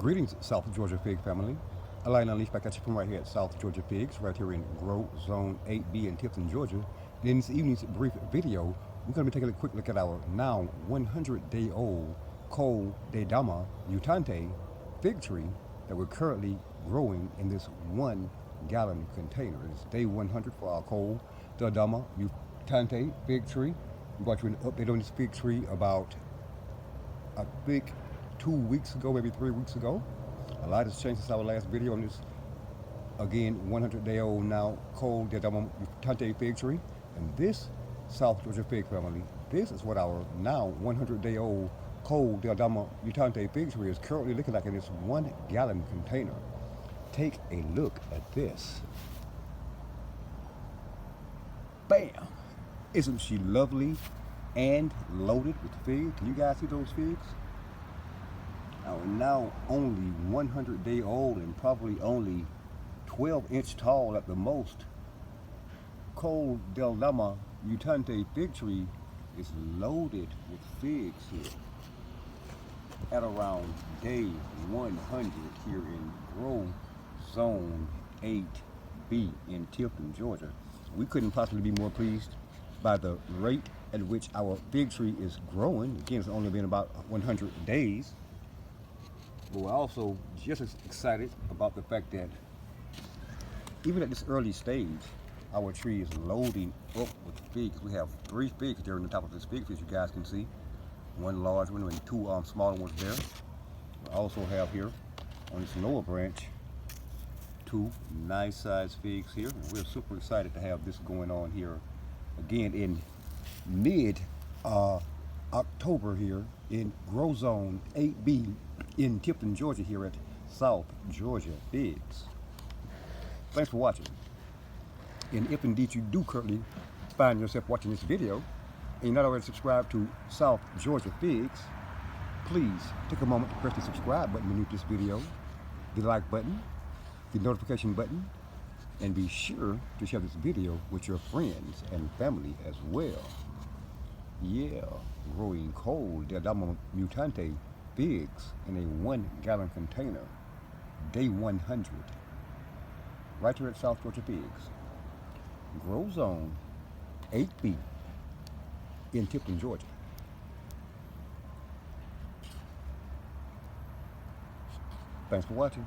Greetings, South Georgia Fig family. A line unleashed back at you from right here at South Georgia Figs, right here in Grow Zone 8B in Tifton, Georgia. And in this evening's brief video, we're going to be taking a quick look at our now 100-day-old Col De Dame Mutante fig tree that we're currently growing in this 1-gallon container. It's day 100 for our Col De Dame Mutante fig tree. We brought you an update on this fig tree about, I think, 2 weeks ago, maybe 3 weeks ago. A lot has changed since our last video on this, again, 100-day-old now Col De Dame Mutante fig tree. And this, South Georgia fig family, this is what our now 100-day-old Col De Dame Mutante fig tree is currently looking like in this 1-gallon container. Take a look at this. Bam! Isn't she lovely and loaded with figs? Can you guys see those figs? Now only 100-day old and probably only 12-inch tall at the most, Col De Dame Mutante fig tree is loaded with figs here at around day 100 here in Grow Zone 8B in Tifton, Georgia. We couldn't possibly be more pleased by the rate at which our fig tree is growing. Again, it's only been about 100 days. But we're also just as excited about the fact that even at this early stage, our tree is loading up with figs. We have 3 figs there on the top of this fig tree, as you guys can see. 1 large one and 2 smaller ones there. We also have here on this lower branch 2 nice sized figs here. And we're super excited to have this going on here again in mid October here in Grow Zone 8B in Tifton, Georgia here at South Georgia Figs. Thanks for watching. And if indeed you do currently find yourself watching this video and you're not already subscribed to South Georgia Figs, please take a moment to press the subscribe button beneath this video, the like button, the notification button, and be sure to share this video with your friends and family as well. Yeah, growing Col De Dame Mutante figs in a 1-gallon container, day 100, right here at South Georgia Figs, Grow Zone 8B in Tifton, Georgia. Thanks for watching.